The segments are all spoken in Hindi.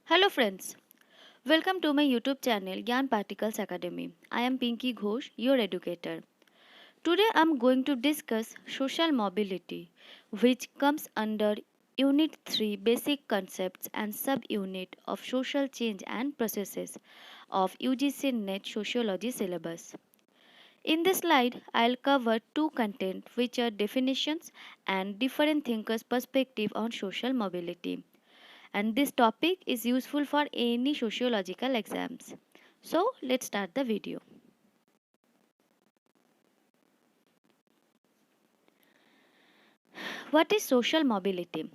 Hello friends, welcome to my YouTube channel Gyan Particles Academy. I am Pinky Ghosh, your educator. Today I am going to discuss social mobility, which comes under Unit 3 Basic Concepts and Sub-Unit of Social Change and Processes of UGC NET Sociology syllabus. In this slide, I'll cover two content which are definitions and different thinkers' perspective on social mobility, and this topic is useful for any sociological exams. So let's start the video. What is social mobility?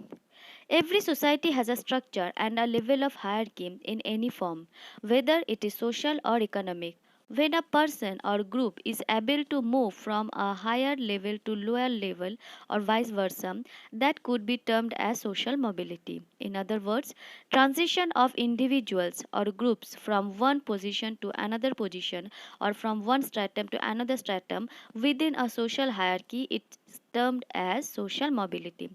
Every society has a structure and a level of hierarchy in any form, whether it is social or economic. When a person or group is able to move from a higher level to lower level or vice versa, that could be termed as social mobility. In other words, transition of individuals or groups from one position to another position or from one stratum to another stratum within a social hierarchy is termed as social mobility.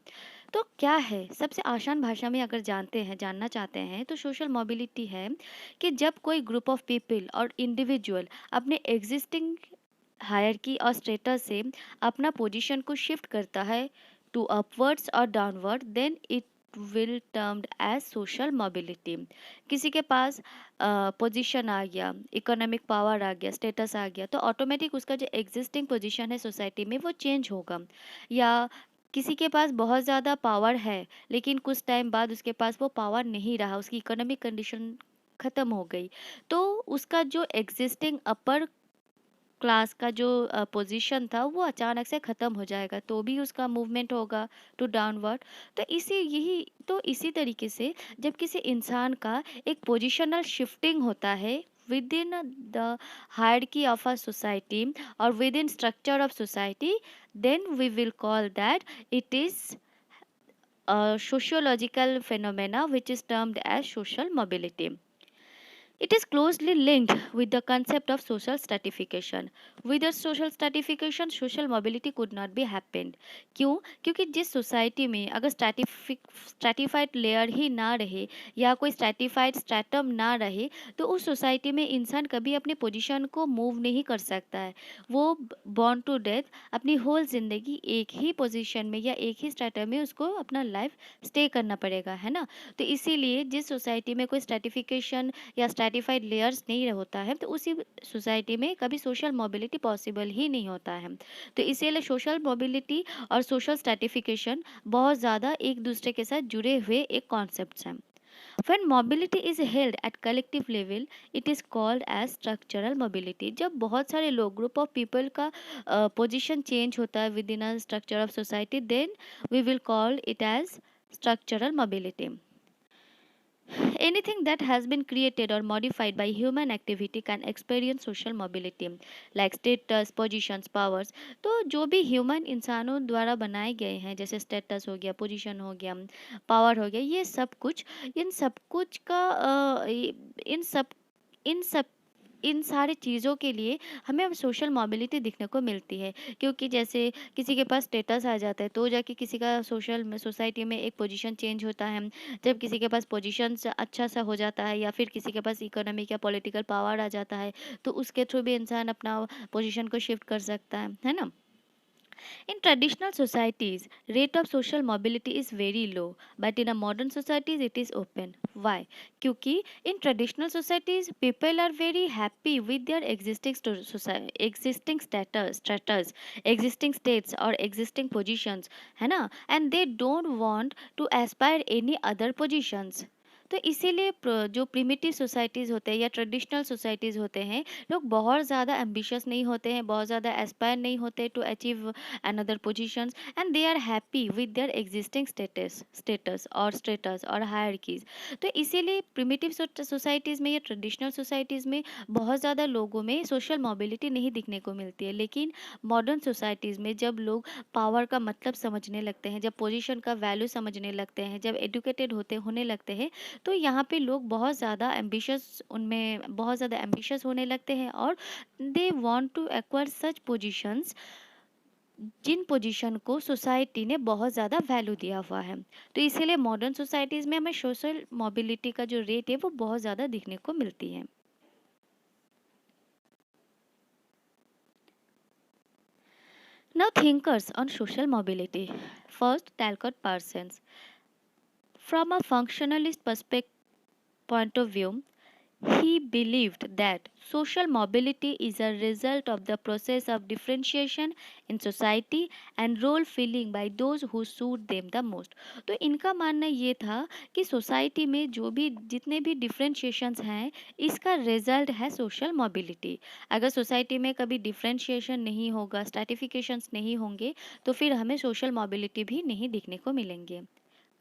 तो क्या है, सबसे आसान भाषा में अगर जानना चाहते हैं तो सोशल मोबिलिटी है कि जब कोई ग्रुप ऑफ पीपल और इंडिविजुअल अपने एग्जिस्टिंग हायरकी और स्टेटस से अपना पोजीशन को शिफ्ट करता है टू अपवर्ड्स और downward, then it will termed as social mobility. किसी के पास पोजीशन आ गया, इकोनॉमिक पावर आ गया, स्टेटस आ गया, तो ऑटोमेटिक उसका जो एग्जिस्टिंग पोजीशन है सोसाइटी में वो चेंज होगा। या किसी के पास बहुत ज़्यादा पावर है लेकिन कुछ टाइम बाद उसके पास वो पावर नहीं रहा, उसकी इकोनॉमिक कंडीशन ख़त्म हो गई, तो उसका जो एग्जिस्टिंग अपर क्लास का जो पोजीशन था वो अचानक से ख़त्म हो जाएगा, तो भी उसका मूवमेंट होगा टू डाउनवर्ड। तो इसी तरीके से जब किसी इंसान का एक पोजिशनल शिफ्टिंग होता है within the hierarchy of a society or within structure of society, then we will call that it is a sociological phenomena which is termed as social mobility. It is closely linked with the concept of social stratification. Without social stratification, social mobility could not be happened. क्यों? क्योंकि जिस सोसाइटी में अगर स्ट्रैटिफाइड लेयर ही ना रहे या कोई स्ट्रैटिफाइड स्ट्रैटम ना रहे, तो उस सोसाइटी में इंसान कभी अपनी पोजीशन को मूव नहीं कर सकता है। वो बॉर्न टू डेथ अपनी होल ज़िंदगी एक ही पोजीशन में या एक ही स्ट्रैटम में उसको अपना लाइफ स्टे करना पड़ेगा, है ना? तो इसीलिए जिस सोसाइटी में कोई स्ट्रैटिफिकेशन या स्ट्रैटिफाइड लेयर्स नहीं होता है, तो उसी सोसाइटी में कभी सोशल मोबिलिटी पॉसिबल ही नहीं होता है। तो इसीलिए सोशल मोबिलिटी और सोशल स्ट्रैटिफिकेशन बहुत ज़्यादा एक दूसरे के साथ जुड़े हुए एक कॉन्सेप्ट्स हैं। When mobility is held at collective level, it is called as structural mobility. जब बहुत सारे लोग ग्रुप ऑफ पीपल का पोजीशन चेंज होता है within a structure of society, then we will call it as structural mobility. Anything that has been created or modified by human activity can experience social mobility, like status, positions, powers. तो जो भी ह्यूमन इंसानों द्वारा बनाए गए हैं, जैसे स्टेटस हो गया, पोजीशन हो गया, पावर हो गया, ये सब कुछ, इन सब कुछ का इन सब इन सारी चीज़ों के लिए हमें अब सोशल मोबिलिटी दिखने को मिलती है, क्योंकि जैसे किसी के पास स्टेटस आ जाता है तो जाके किसी का सोशल में सोसाइटी में एक पोजीशन चेंज होता है। जब किसी के पास पोजीशन अच्छा सा हो जाता है या फिर किसी के पास इकोनॉमिक या पॉलिटिकल पावर आ जाता है, तो उसके थ्रू भी इंसान अपना पोजीशन को शिफ्ट कर सकता है ना? In traditional societies, rate of social mobility is very low, but in a modern societies it is open. Why? क्योंकि in traditional societies people are very happy with their existing status, existing states or existing positions, है ना? And they don't want to aspire any other positions. तो इसीलिए जो प्रिमिटिव सोसाइटीज़ होते हैं या ट्रेडिशनल सोसाइटीज़ होते हैं, लोग बहुत ज़्यादा एम्बिशियस नहीं होते हैं, बहुत ज़्यादा एस्पायर नहीं होते to achieve another positions, and they are happy with their existing status और hierarchies. तो इसीलिए प्रिमिटिव सोसाइटीज़ में या ट्रेडिशनल सोसाइटीज़ में बहुत ज़्यादा लोगों में सोशल मोबिलिटी नहीं दिखने को मिलती है, लेकिन मॉडर्न सोसाइटीज़ में जब लोग पावर का मतलब समझने लगते हैं, जब पोजीशन का वैल्यू समझने लगते हैं, जब एडुकेटेड होने लगते हैं, तो यहाँ पे लोग बहुत ज़्यादा एम्बिशियस होने लगते हैं और they want to acquire such positions जिन पोजीशन को सोसाइटी ने बहुत ज़्यादा वैल्यू दिया हुआ है। तो इसीलिए मॉडर्न सोसाइटीज़ में हमें सोशल मोबिलिटी का जो रेट है वो बहुत ज़्यादा दिखने को मिलती है। Now thinkers on social mobility. First, Talcott Parsons. From a functionalist perspective point of view, he believed that social mobility is a result of the process of differentiation in society and role filling by those who suit them the most. तो इनका मानना ये था कि सोसाइटी में जो भी जितने भी डिफरेंशिएशंस हैं इसका रिजल्ट है सोशल मोबिलिटी। अगर सोसाइटी में कभी डिफरेंशिएशन नहीं होगा, स्ट्रैटिफिकेशंस नहीं होंगे, तो फिर हमें सोशल मोबिलिटी भी नहीं दिखने को मिलेंगे।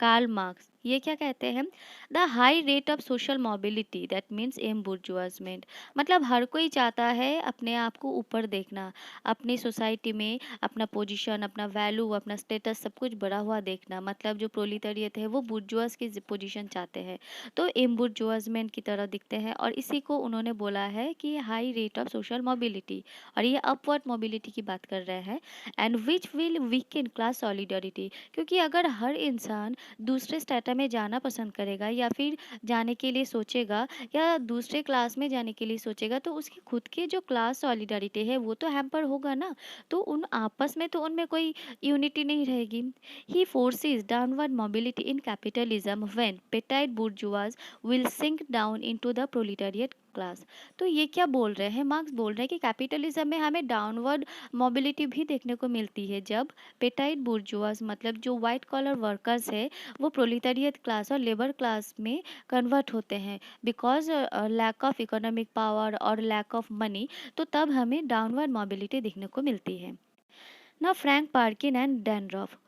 कार्ल मार्क्स ये क्या कहते हैं? The high rate of social mobility that means embourgeoisement, मतलब हर कोई चाहता है अपने आप को ऊपर देखना, अपनी सोसाइटी में अपना पोजीशन, अपना वैल्यू, अपना स्टेटस सब कुछ बढ़ा हुआ देखना। मतलब जो प्रोलिटरियत है वो बुर्जुआस की पोजीशन चाहते हैं, तो एम्बुर्जुआजमेंट की तरह दिखते हैं। और इसी को उन्होंने बोला है कि high rate of social mobility, और ये अपवर्ड मोबिलिटी की बात कर रहे हैं। And which will weekend class solidarity, क्योंकि अगर हर इंसान दूसरे स्ट्रेटा में जाना पसंद करेगा या फिर जाने के लिए सोचेगा या दूसरे क्लास में जाने के लिए सोचेगा, तो उसकी खुद की जो क्लास सॉलिडारिटी है वो तो हैम्पर होगा ना। तो उन आपस में तो उनमें कोई यूनिटी नहीं रहेगी। He forces downward mobility in capitalism when petite bourgeois will sink down into the proletariat class. तो ये क्या बोल रहे हैं? मार्क्स बोल रहे हैं कि कैपिटलिज्म में हमें डाउनवर्ड मोबिलिटी भी देखने को मिलती है जब पेटाइट बुर्जुआज मतलब जो वाइट कॉलर वर्कर्स है वो प्रोलिटेरियत क्लास और लेबर क्लास में कन्वर्ट होते हैं because lack of economic power और लैक ऑफ मनी। तो तब हमें डाउनवर्ड मोबिलिटी देखने को मिलती है। ना Frank Parkin and Dahrendorf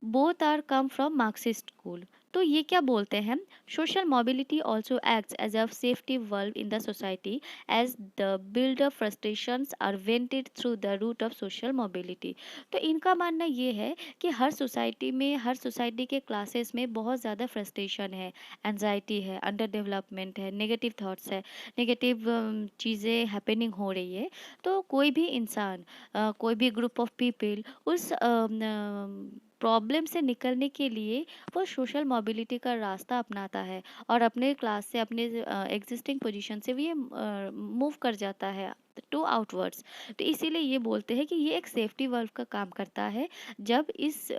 both are come from Marxist school. तो ये क्या बोलते हैं? Social mobility also acts as a safety valve in the society as the build of frustrations are vented through the route of social mobility. तो इनका मानना ये है कि हर सोसाइटी में, हर सोसाइटी के क्लासेस में बहुत ज़्यादा फ्रस्ट्रेशन है, एनजाइटी है, अंडर डेवलपमेंट है, नेगेटिव थाट्स है, नेगेटिव चीज़ें हैपनिंग हो रही है। तो कोई भी इंसान, कोई भी ग्रुप ऑफ पीपल उस प्रॉब्लम से निकलने के लिए वो सोशल मोबिलिटी का रास्ता अपनाता है और अपने क्लास से, अपने एग्जिस्टिंग पोजीशन से भी मूव कर जाता है टू आउटवर्ड्स। तो इसीलिए ये बोलते हैं कि ये एक सेफ्टी वर्ल्व का काम करता है जब इस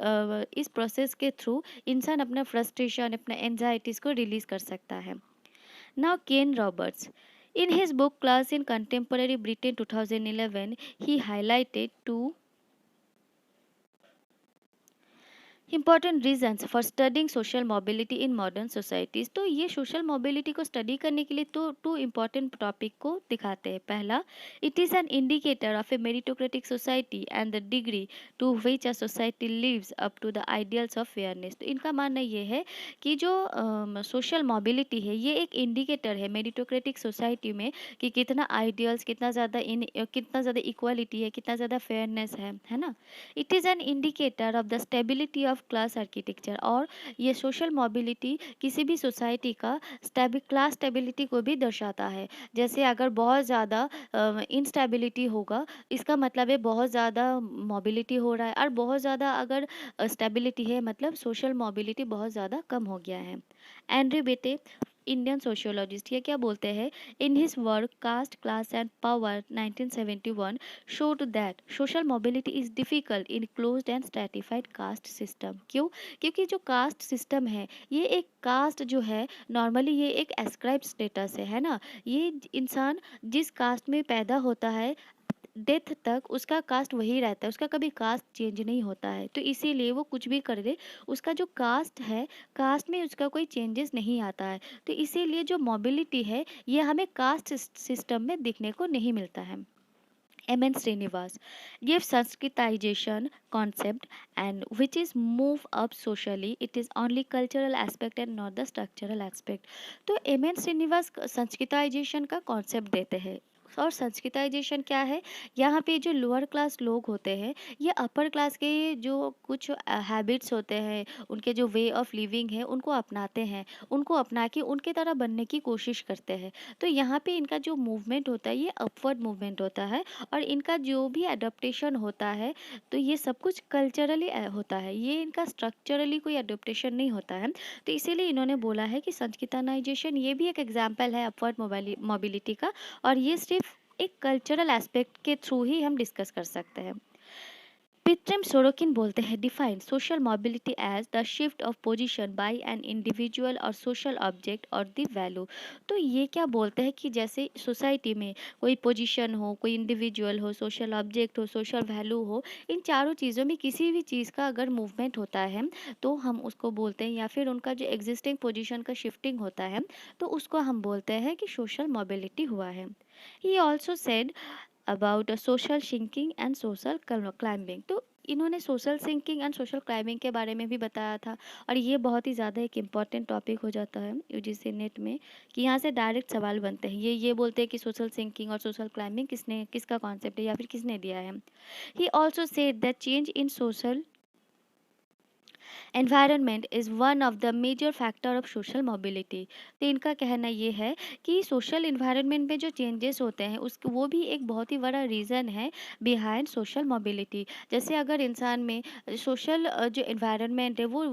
प्रोसेस के थ्रू इंसान अपना फ्रस्ट्रेशन, अपना एंजाइटीज को रिलीज कर सकता है। Now Ken Roberts, in his book Class in Contemporary Britain 2011, he highlighted two important reasons for studying social mobility in modern societies. तो ये सोशल मोबिलिटी को स्टडी करने के लिए तो टू इम्पॉर्टेंट टॉपिक को दिखाते हैं। पहला, it is an indicator of a meritocratic society and the degree to which a society lives up to the ideals of fairness. तो इनका मानना ये है कि जो सोशल मोबिलिटी है ये एक इंडिकेटर है मेरिटोक्रेटिक सोसाइटी में कि कितना आइडियल्स, कितना ज़्यादा इक्वालिटी है, कितना ज़्यादा फेयरनेस है ना। It is an indicator of the stability of class architecture, और ये सोशल मोबिलिटी किसी भी सोसाइटी का क्लास स्टेबिलिटी को भी दर्शाता है। जैसे अगर बहुत ज़्यादा इंस्टेबिलिटी होगा, इसका मतलब है बहुत ज़्यादा मोबिलिटी हो रहा है, और बहुत ज़्यादा अगर स्टेबिलिटी है मतलब सोशल मोबिलिटी बहुत ज़्यादा कम हो गया है। एंड्री बेटे, इंडियन सोशियोलॉजिस्ट, ये क्या बोलते हैं? In his work caste class and power 1971 showed that social mobility is difficult in closed and stratified caste system। क्यों? क्योंकि जो कास्ट सिस्टम है ये एक कास्ट जो है नॉर्मली ये एक एस्क्राइब स्टेटस है ना। ये इंसान जिस कास्ट में पैदा होता है डेथ तक उसका कास्ट वही रहता है, उसका कभी कास्ट चेंज नहीं होता है। तो इसीलिए वो कुछ भी कर ले, उसका जो कास्ट है, कास्ट में उसका कोई चेंजेस नहीं आता है। तो इसीलिए जो मोबिलिटी है ये हमें कास्ट सिस्टम में दिखने को नहीं मिलता है। M.N. Srinivas gave Sanskritization concept and which is move up socially. It is only cultural aspect and not the structural aspect। तो M.N. Srinivas संस्कृताइजेशन का कॉन्सेप्ट देते हैं। और संस्कृताइजेशन क्या है? यहाँ पे जो लोअर क्लास लोग होते हैं, ये अपर क्लास के जो कुछ हैबिट्स होते हैं, उनके जो वे ऑफ लिविंग है, उनको अपनाते हैं। उनको अपना के उनके तरह बनने की कोशिश करते हैं। तो यहाँ पे इनका जो मूवमेंट होता है, ये अपवर्ड मूवमेंट होता है, और इनका जो भी एडॉप्टेशन होता है, तो ये सब कुछ कल्चरली होता है। ये इनका स्ट्रक्चरली कोई एडॉप्टेशन नहीं होता है। तो इसीलिए इन्होंने बोला है कि संस्कृतानाइजेशन ये भी एक एग्जाम्पल है अपवर्ड मोबिलिटी का, और ये सिर्फ एक कल्चरल एस्पेक्ट के थ्रू ही हम डिस्कस कर सकते हैं। पिट्रेम सोरोकिन बोलते हैं, define social mobility as the shift of position by an individual और सोशल ऑब्जेक्ट और द वैल्यू। तो ये क्या बोलते हैं कि जैसे सोसाइटी में कोई पोजीशन हो, कोई इंडिविजुअल हो, सोशल ऑब्जेक्ट हो, सोशल वैल्यू हो, इन चारों चीज़ों में किसी भी चीज़ का अगर मूवमेंट होता है, तो हम उसको बोलते हैं, या फिर उनका जो एग्जिस्टिंग पोजीशन का शिफ्टिंग होता है, तो उसको हम बोलते हैं कि सोशल मोबिलिटी हुआ है। He also said about social sinking and social climbing. तो इन्होंने social sinking and social climbing के बारे में भी बताया था, और ये बहुत ही ज़्यादा एक इम्पॉर्टेंट टॉपिक हो जाता है यूजीसी नेट में, कि यहाँ से डायरेक्ट सवाल बनते हैं। ये बोलते हैं कि सोशल सिंकिंग और सोशल क्लाइंबिंग किसका कॉन्सेप्ट है, या फिर किसने दिया है। He also said that change in social environment is one of the major factor of social mobility. तो इनका कहना ये है कि सोशल इन्वायरनमेंट में जो चेंजेस होते हैं, उस वो भी एक बहुत ही बड़ा रीज़न है बिहाइंड सोशल मोबिलिटी। जैसे अगर इंसान में सोशल जो इन्वायरनमेंट है, वो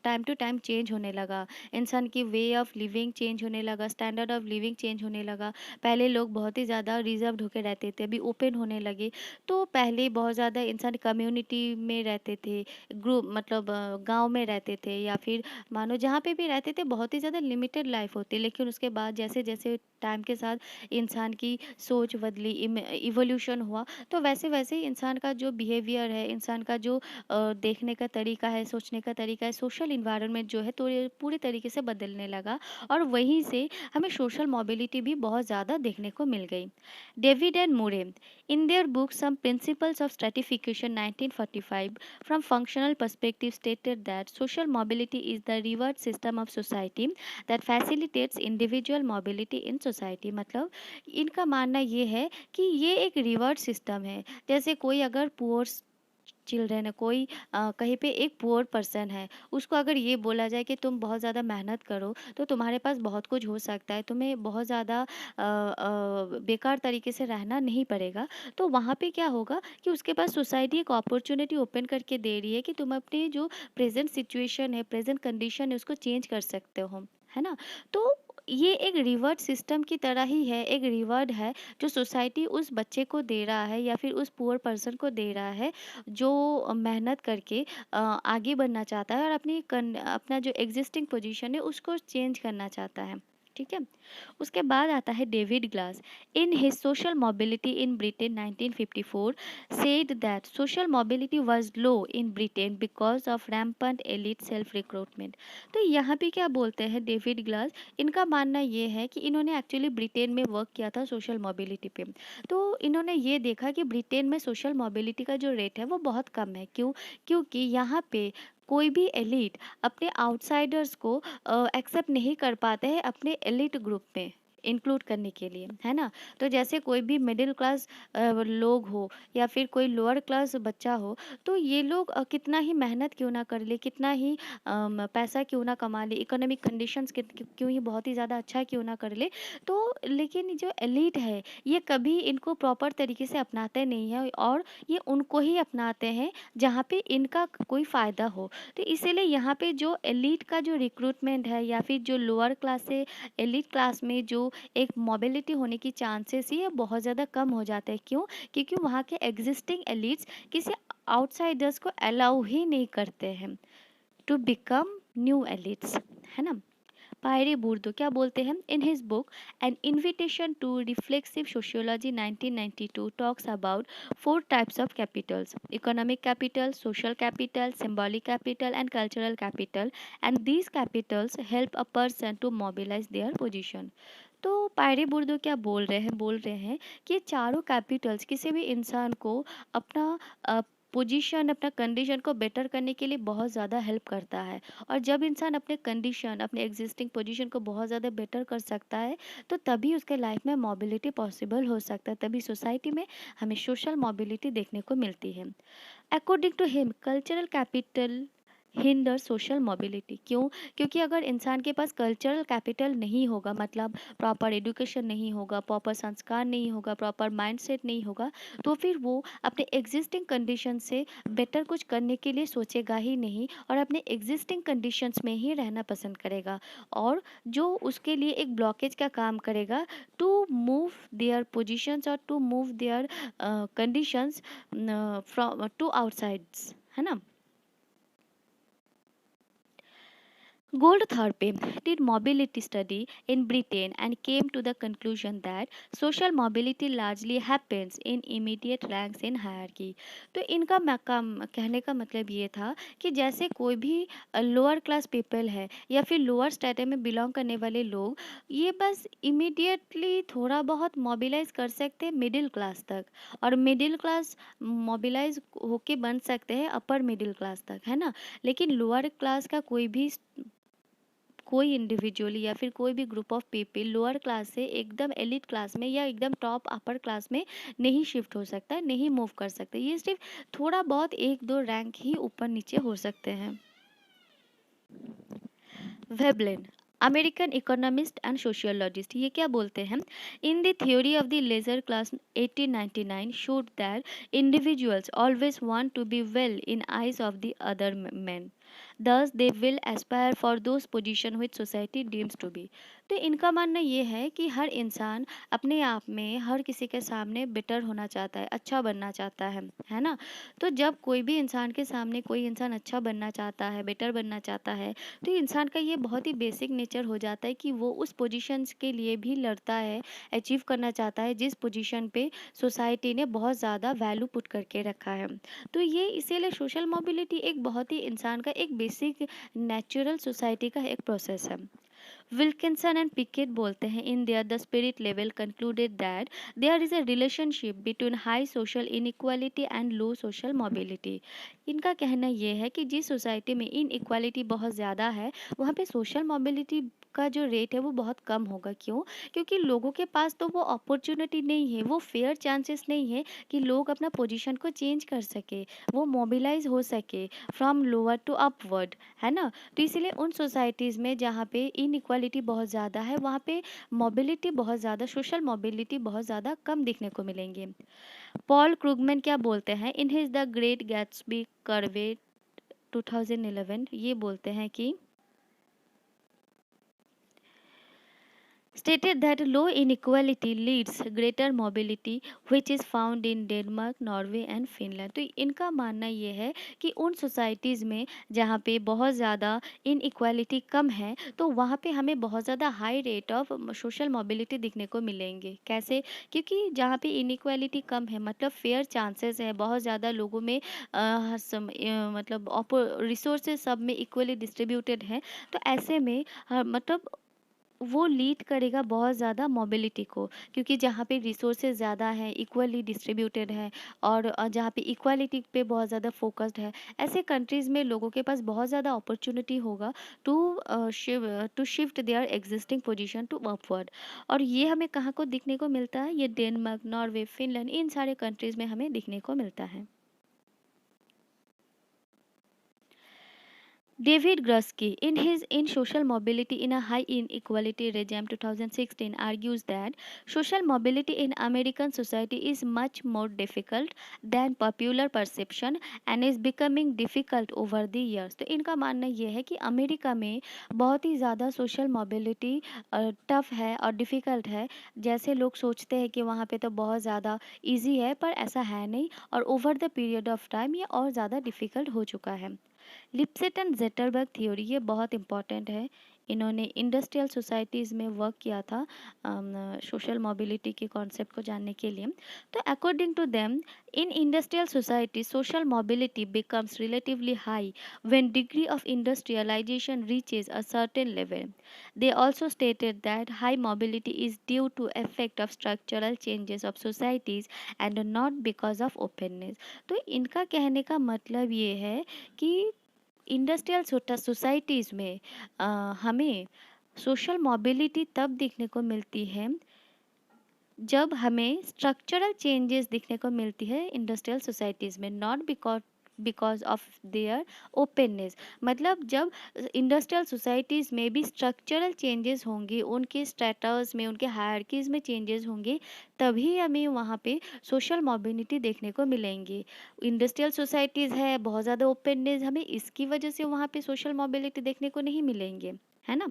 टाइम टू टाइम चेंज होने लगा, इंसान की वे ऑफ लिविंग चेंज होने लगा, स्टैंडर्ड ऑफ लिविंग चेंज होने लगा। पहले लोग बहुत ही ज़्यादा रिजर्व्ड होकर रहते थे, अभी ओपन होने लगे। तो पहले बहुत ज़्यादा इंसान कम्युनिटी में रहते थे, ग्रुप मतलब गाँव में रहते थे, या फिर मानो जहाँ पे भी रहते थे, बहुत ही ज़्यादा लिमिटेड लाइफ होती। लेकिन उसके बाद जैसे जैसे टाइम के साथ इंसान की सोच बदली, इवोल्यूशन हुआ, तो वैसे वैसे ही इंसान का जो बिहेवियर है, इंसान का जो देखने का तरीका है, सोचने का तरीका है, सोशल इन्वायरमेंट जो है, तो ये पूरी तरीके से बदलने लगा, और वहीं से हमें सोशल मोबिलिटी भी बहुत ज़्यादा देखने को मिल गई। David and Moore, in their book Some Principles of Stratification 1945, from functional perspective stated that social mobility is the reward system of society that facilitates individual mobility in society। मतलब इनका मानना ये है कि ये एक रिवॉर्ड सिस्टम है। जैसे कोई अगर पुअर चिल्ड्रन है, कोई कहीं पे एक पुअर पर्सन है, उसको अगर ये बोला जाए कि तुम बहुत ज़्यादा मेहनत करो, तो तुम्हारे पास बहुत कुछ हो सकता है, तुम्हें बहुत ज़्यादा बेकार तरीके से रहना नहीं पड़ेगा। तो वहाँ पे क्या होगा कि उसके पास सोसाइटी एक अपॉर्चुनिटी ओपन करके दे रही है कि तुम अपनी जो प्रेजेंट सिचुएशन है, प्रेजेंट कंडीशन है, उसको चेंज कर सकते हो, है ना? तो ये एक रिवॉर्ड सिस्टम की तरह ही है, एक रिवॉर्ड है जो सोसाइटी उस बच्चे को दे रहा है, या फिर उस पुअर पर्सन को दे रहा है, जो मेहनत करके आगे बढ़ना चाहता है, और अपना जो एग्जिस्टिंग पोजीशन है, उसको चेंज करना चाहता है। ठीक है। उसके बाद आता है David glass. In his social mobility in Britain 1954 said that social mobility was low in Britain because of rampant elite self recruitment। तो यहाँ पे क्या बोलते हैं डेविड ग्लास, इनका मानना ये है कि इन्होंने एक्चुअली ब्रिटेन में वर्क किया था सोशल मोबिलिटी पे। तो इन्होंने ये देखा कि ब्रिटेन में सोशल मोबिलिटी का जो रेट है, वो बहुत कम है। क्यों? क्योंकि यहाँ पे कोई भी एलिट अपने आउटसाइडर्स को एक्सेप्ट नहीं कर पाते हैं अपने एलिट ग्रुप में इंक्लूड करने के लिए, है ना? तो जैसे कोई भी मिडिल क्लास लोग हो, या फिर कोई लोअर क्लास बच्चा हो, तो ये लोग कितना ही मेहनत क्यों ना कर ले, कितना ही पैसा क्यों ना कमा ले, इकोनॉमिक कंडीशंस क्यों ही बहुत ही ज़्यादा अच्छा क्यों ना कर ले, तो लेकिन जो एलिट है, ये कभी इनको प्रॉपर तरीके से अपनाते नहीं है, और ये उनको ही अपनाते हैं जहाँ पे इनका कोई फ़ायदा हो। तो इसीलिए यहाँ पे जो एलीट का जो रिक्रूटमेंट है, या फिर जो लोअर क्लास से एलीट क्लास में जो एक मोबिलिटी होने की चांसेस ही ये बहुत ज़्यादा कम हो जाते हैं। क्यों? क्योंकि वहाँ के एग्जिस्टिंग एलीट्स किसी आउटसाइडर्स को अलाउ ही नहीं करते हैं टू बिकम न्यू एलीट्स, है ना? पायरे बुर्दो क्या बोलते हैं? In his book an invitation to reflexive sociology 1992 talks about four types of capitals: economic capital, social capital, symbolic capital and cultural capital, and these capitals help a person to mobilize their position. तो पायरे बुर्दो क्या बोल रहे हैं? बोल रहे हैं कि ये चारों कैपिटल्स किसी भी इंसान को अपना पोजीशन, अपना कंडीशन को बेटर करने के लिए बहुत ज़्यादा हेल्प करता है। और जब इंसान अपने कंडीशन, अपने एग्जिस्टिंग पोजीशन को बहुत ज़्यादा बेटर कर सकता है, तो तभी उसके लाइफ में मोबिलिटी पॉसिबल हो सकता है, तभी सोसाइटी में हमें सोशल मोबिलिटी देखने को मिलती है। According to him, cultural capital hinder social mobility. क्यों? क्योंकि अगर इंसान के पास कल्चरल कैपिटल नहीं होगा, मतलब प्रॉपर एजुकेशन नहीं होगा, प्रॉपर संस्कार नहीं होगा, प्रॉपर माइंडसेट नहीं होगा, तो फिर वो अपने एग्जिस्टिंग कंडीशन से बेटर कुछ करने के लिए सोचेगा ही नहीं, और अपने एग्जिस्टिंग कंडीशंस में ही रहना पसंद करेगा, और जो उसके लिए एक ब्लॉकेज का काम करेगा टू मूव देयर पोजिशंस और to move their conditions from to outsides, है ना। Goldthorpe did mobility study in Britain and came to the conclusion that social mobility largely happens in immediate ranks in hierarchy। तो इनका कहने का मतलब ये था कि जैसे कोई भी लोअर क्लास पीपल है या फिर लोअर स्टेटस में बिलोंग करने वाले लोग, ये बस इमीडिएटली थोड़ा बहुत मोबिलाइज कर सकते हैं मिडिल क्लास तक, और मिडिल क्लास मोबिलाइज होके बन सकते हैं अपर मिडिल क्लास तक, है ना। लेकिन लोअर क्लास का कोई इंडिविजुअल या फिर कोई भी group of people lower class से एकदम एलिट क्लास में या एकदम टॉप अपर क्लास में नहीं शिफ्ट हो सकता है, नहीं मूव कर सकते। ये सिर्फ थोड़ा बहुत एक दो रैंक ही ऊपर नीचे हो सकते हैं। Veblen, American economist and sociologist, ये क्या बोलते हैं? In the theory of the leisure class 1899 showed that individuals always want to be well in eyes of the other man, thus they will aspire for those position which society deems to be। तो इनका मानना ये है कि हर इंसान अपने आप में हर किसी के सामने बेटर होना चाहता है, अच्छा बनना चाहता है ना। तो जब कोई भी इंसान के सामने कोई इंसान अच्छा बनना चाहता है, बेटर बनना चाहता है, तो इंसान का ये बहुत ही बेसिक नेचर हो जाता है कि वो उस पोजीशंस के लिए भी लड़ता है, अचीव करना चाहता है जिस पोजीशन पे सोसाइटी ने बहुत ज़्यादा वैल्यू पुट करके रखा है। तो ये इसीलिए सोशल मोबिलिटी एक बहुत ही इंसान का एक बेसिक नेचुरल सोसाइटी का एक प्रोसेस है। विल्किंसन एंड पिकेट बोलते हैं in their the spirit level concluded that there is a relationship between high social inequality and low social mobility. इनका कहना यह है कि जिस सोसाइटी में इनइक्वालिटी बहुत ज़्यादा है, वहाँ पे सोशल मोबिलिटी का जो रेट है वो बहुत कम होगा। क्यों? क्योंकि लोगों के पास तो वो अपॉर्चुनिटी नहीं है, वो फेयर चांसेस नहीं है कि लोग अपना पोजीशन को चेंज कर सके, वो मोबिलाइज हो सके फ्रॉम लोअर टू अपवर्ड, है ना। तो इसीलिए उन सोसाइटीज़ में जहाँ पे इनइक्वालिटी बहुत ज़्यादा है, वहाँ पे मोबिलिटी बहुत ज़्यादा, सोशल मोबिलिटी बहुत ज़्यादा कम देखने को मिलेंगे। पॉल क्रूगमैन क्या बोलते हैं in his the great Gatsby curve 2011, ये बोलते हैं कि stated that low inequality leads greater mobility which is found in Denmark, Norway and Finland। तो इनका मानना ये है कि उन सोसाइटीज़ में जहाँ पे बहुत ज़्यादा इनइक्वालिटी कम है, तो वहाँ पे हमें बहुत ज़्यादा high rate of social mobility दिखने को मिलेंगे। कैसे? क्योंकि जहाँ पे इनइक्वालिटी कम है मतलब फेयर चांसेस है, बहुत ज़्यादा लोगों में मतलब रिसोर्सेज सब में इक्वली डिस्ट्रीब्यूटेड है, तो ऐसे में मतलब वो लीड करेगा बहुत ज़्यादा मोबिलिटी को, क्योंकि जहाँ पे रिसोर्सेज ज़्यादा है, इक्वली डिस्ट्रीब्यूटेड है, और जहाँ पे इक्वालिटी पे बहुत ज़्यादा फोकस्ड है, ऐसे कंट्रीज़ में लोगों के पास बहुत ज़्यादा अपॉर्चुनिटी होगा to shift their existing position to upward. और ये हमें कहाँ को दिखने को मिलता है? ये डेनमार्क, नॉर्वे, फिनलैंड, इन सारे कंट्रीज़ में हमें दिखने को मिलता है। David Grusky, in his In Social Mobility in a High Inequality Regime 2016, argues that social mobility in American society is much more difficult than popular perception and is becoming difficult over the years। तो इनका मानना ये है कि अमेरिका में बहुत ही ज़्यादा सोशल मोबिलिटी टफ है और डिफ़िकल्ट है, जैसे लोग सोचते हैं कि वहाँ पे तो बहुत ज़्यादा इजी है, पर ऐसा है नहीं, और over the period of time ये और ज़्यादा डिफ़िकल्ट हो चुका है। लिप्सेट एंड जेटरबर्ग थ्योरी, ये बहुत इंपॉर्टेंट है। इन्होंने इंडस्ट्रियल सोसाइटीज़ में वर्क किया था सोशल मोबिलिटी के कॉन्सेप्ट को जानने के लिए। तो according to them, in industrial society social mobility becomes relatively high when degree of industrialization reaches a certain level. They also stated that high mobility is due to effect of structural changes of societies and not because of openness. तो इनका कहने का मतलब ये है कि इंडस्ट्रियल सोसाइटीज़ में हमें सोशल मोबिलिटी तब देखने को मिलती है जब हमें स्ट्रक्चरल चेंजेस दिखने को मिलती है इंडस्ट्रियल सोसाइटीज़ में, not because of their openness. मतलब जब इंडस्ट्रियल सोसाइटीज़ में भी स्ट्रक्चरल चेंजेस होंगे, उनके स्टेटस में, उनके हायरकीज़ में चेंजेस होंगे, तभी हमें वहाँ पे सोशल मोबिलिटी देखने को मिलेंगे। इंडस्ट्रियल सोसाइटीज़ है, बहुत ज़्यादा ओपननेस, हमें इसकी वजह से वहाँ पे सोशल मोबिलिटी देखने को नहीं मिलेंगे, है ना।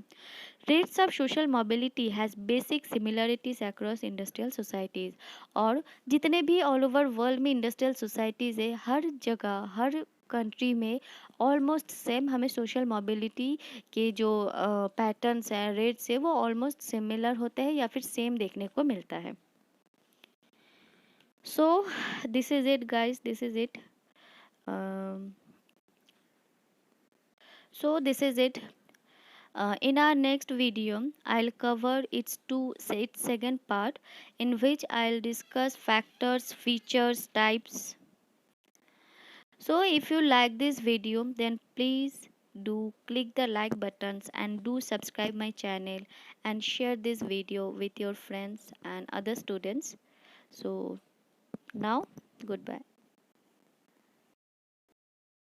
Rates of social mobility has basic similarities across industrial societies। और जितने भी ऑल ओवर वर्ल्ड में इंडस्ट्रियल सोसाइटीज़ है, हर जगह हर कंट्री में ऑलमोस्ट सेम हमें सोशल मोबिलिटी के जो पैटर्न्स हैं, रेट्स है, वो ऑलमोस्ट सिमिलर होते हैं या फिर सेम देखने को मिलता है। So this is it guys, this is it. So this is it. In our next video, I'll cover its second part, in which I'll discuss factors, features, types. So if you like this video, then please do click the like buttons and do subscribe my channel and share this video with your friends and other students. So now, goodbye.